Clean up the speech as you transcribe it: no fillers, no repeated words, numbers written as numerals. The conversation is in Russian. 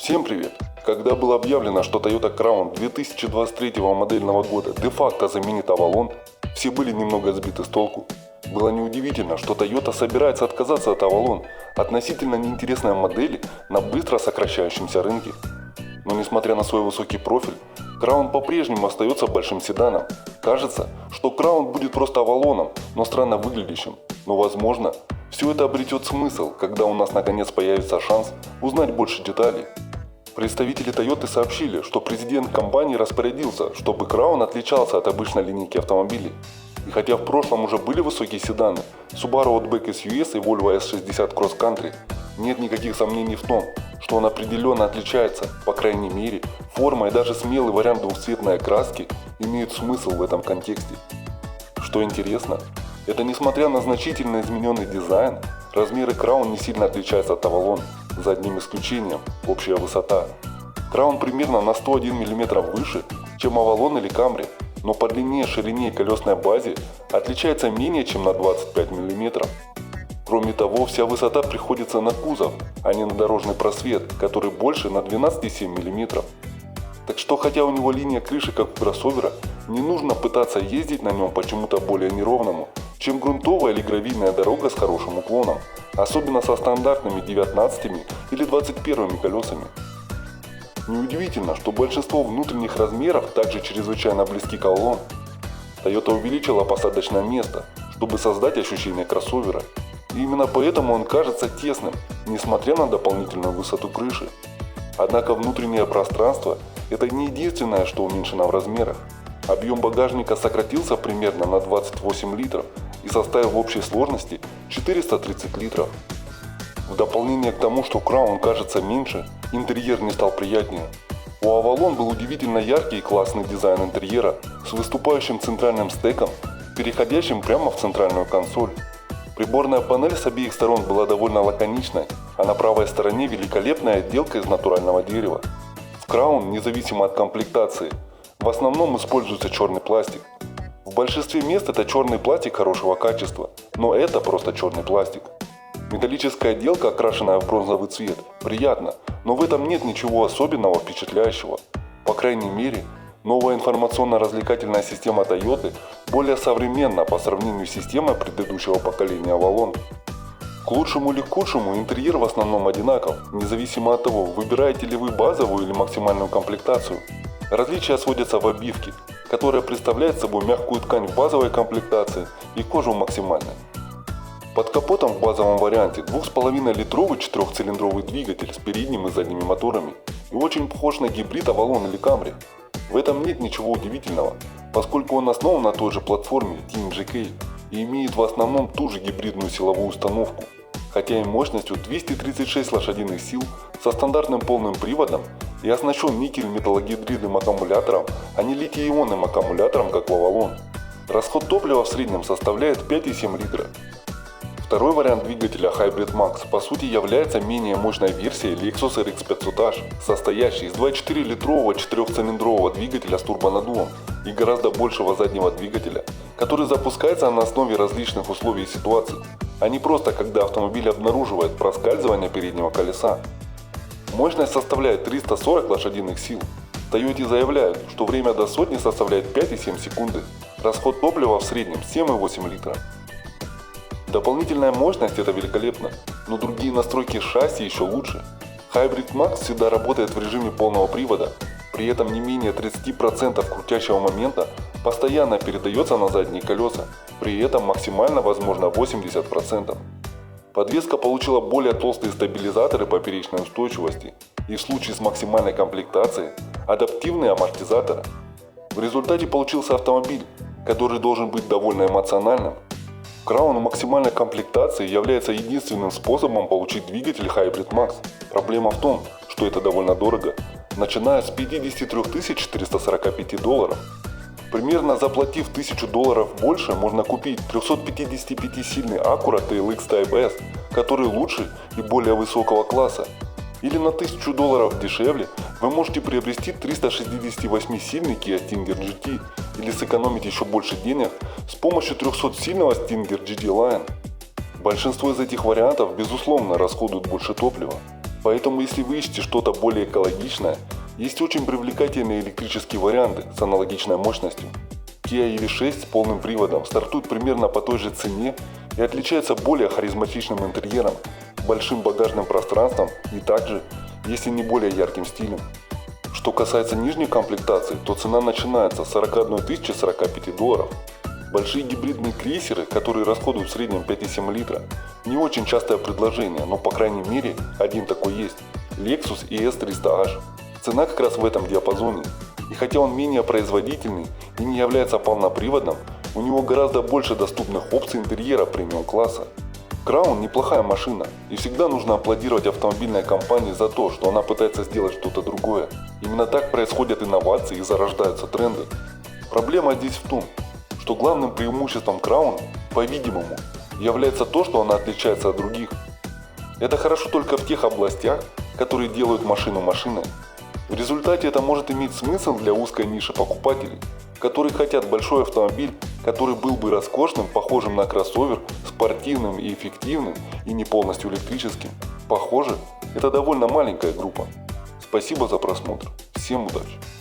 Всем привет! Когда было объявлено, что Toyota Crown 2023 модельного года де-факто заменит Avalon, все были немного сбиты с толку. Было неудивительно, что Toyota собирается отказаться от Avalon, относительно неинтересной модели на быстро сокращающемся рынке. Но несмотря на свой высокий профиль, Crown по-прежнему остается большим седаном. Кажется, что Crown будет просто Avalon, но странно выглядящим. Но возможно, все это обретет смысл, когда у нас наконец появится шанс узнать больше деталей. Представители Toyota сообщили, что президент компании распорядился, чтобы Crown отличался от обычной линейки автомобилей. И хотя в прошлом уже были высокие седаны Subaru Outback SUS и Volvo S60 Cross Country, нет никаких сомнений в том, что он определенно отличается, по крайней мере, форма и даже смелый вариант двухцветной окраски имеют смысл в этом контексте. Что интересно, это несмотря на значительно измененный дизайн, размеры Crown не сильно отличаются от Avalon, за одним исключением – общая высота. Crown примерно на 101 мм выше, чем Avalon или Camry, но по длине, ширине и колесной базе отличается менее чем на 25 мм. Кроме того, вся высота приходится на кузов, а не на дорожный просвет, который больше на 12,7 мм. Так что, хотя у него линия крыши как у кроссовера, не нужно пытаться ездить на нем почему-то более неровному, чем грунтовая или гравийная дорога с хорошим уклоном, особенно со стандартными 19 или 21 колесами. Неудивительно, что большинство внутренних размеров также чрезвычайно близки к Avalon. Toyota увеличила посадочное место, чтобы создать ощущение кроссовера. И именно поэтому он кажется тесным, несмотря на дополнительную высоту крыши. Однако внутреннее пространство – это не единственное, что уменьшено в размерах. Объем багажника сократился примерно на 28 литров и составил в общей сложности 430 литров. В дополнение к тому, что Crown кажется меньше, интерьер не стал приятнее. У Avalon был удивительно яркий и классный дизайн интерьера с выступающим центральным стеком, переходящим прямо в центральную консоль. Приборная панель с обеих сторон была довольно лаконичной, а на правой стороне великолепная отделка из натурального дерева. В Crown, независимо от комплектации, в основном используется черный пластик. В большинстве мест это черный пластик хорошего качества, но это просто черный пластик. Металлическая отделка, окрашенная в бронзовый цвет, приятно, но в этом нет ничего особенного впечатляющего. По крайней мере, новая информационно-развлекательная система Toyota более современна по сравнению с системой предыдущего поколения Avalon. К лучшему или к худшему интерьер в основном одинаков, независимо от того, выбираете ли вы базовую или максимальную комплектацию. Различия сводятся в обивке, которая представляет собой мягкую ткань в базовой комплектации и кожу в максимальной. Под капотом в базовом варианте 2,5-литровый четырехцилиндровый двигатель с передним и задними моторами и очень похож на гибрид Avalon или Camry. В этом нет ничего удивительного, поскольку он основан на той же платформе TNGA и имеет в основном ту же гибридную силовую установку, хотя и мощностью 236 лошадиных сил со стандартным полным приводом и оснащен никель-металлогидридным аккумулятором, а не литий-ионным аккумулятором, как в Avalon. Расход топлива в среднем составляет 5,7 литра. Второй вариант двигателя Hybrid Max по сути является менее мощной версией Lexus RX 500H, состоящей из 2,4-литрового четырехцилиндрового двигателя с турбонаддувом и гораздо большего заднего двигателя, который запускается на основе различных условий и ситуаций, а не просто когда автомобиль обнаруживает проскальзывание переднего колеса. Мощность составляет 340 лошадиных сил. В Toyota заявляют, что время до сотни составляет 5,7 секунды, расход топлива в среднем 7,8 литра. Дополнительная мощность – это великолепно, но другие настройки шасси еще лучше. Hybrid Max всегда работает в режиме полного привода, при этом не менее 30% крутящего момента постоянно передается на задние колеса, при этом максимально возможно 80%. Подвеска получила более толстые стабилизаторы поперечной устойчивости и в случае с максимальной комплектацией – адаптивные амортизаторы. В результате получился автомобиль, который должен быть довольно эмоциональным. Crown в максимальной комплектации является единственным способом получить двигатель Hybrid Max. Проблема в том, что это довольно дорого, начиная с $53 445 долларов. Примерно заплатив $1000 больше, можно купить 355-сильный Acura TLX Type S, который лучше и более высокого класса. Или на $1000 дешевле вы можете приобрести 368-сильный Kia Stinger GT или сэкономить еще больше денег с помощью 300-сильного Stinger GT Line. Большинство из этих вариантов безусловно расходуют больше топлива. Поэтому если вы ищете что-то более экологичное, есть очень привлекательные электрические варианты с аналогичной мощностью. Kia EV6 с полным приводом стартует примерно по той же цене и отличается более харизматичным интерьером, большим багажным пространством и также, если не более ярким стилем. Что касается нижней комплектации, то цена начинается с 41 045 долларов. Большие гибридные крейсеры, которые расходуют в среднем 5,7 литра, не очень частое предложение, но по крайней мере один такой есть – Lexus ES300H. Цена как раз в этом диапазоне. И хотя он менее производительный и не является полноприводным, у него гораздо больше доступных опций интерьера премиум-класса. Crown неплохая машина, и всегда нужно аплодировать автомобильной компании за то, что она пытается сделать что-то другое. Именно так происходят инновации и зарождаются тренды. Проблема здесь в том, что главным преимуществом Crown, по-видимому, является то, что она отличается от других. Это хорошо только в тех областях, которые делают машину машиной. В результате это может иметь смысл для узкой ниши покупателей, которые хотят большой автомобиль, который был бы роскошным, похожим на кроссовер, спортивным и эффективным, и не полностью электрическим. Похоже, это довольно маленькая группа. Спасибо за просмотр. Всем удачи!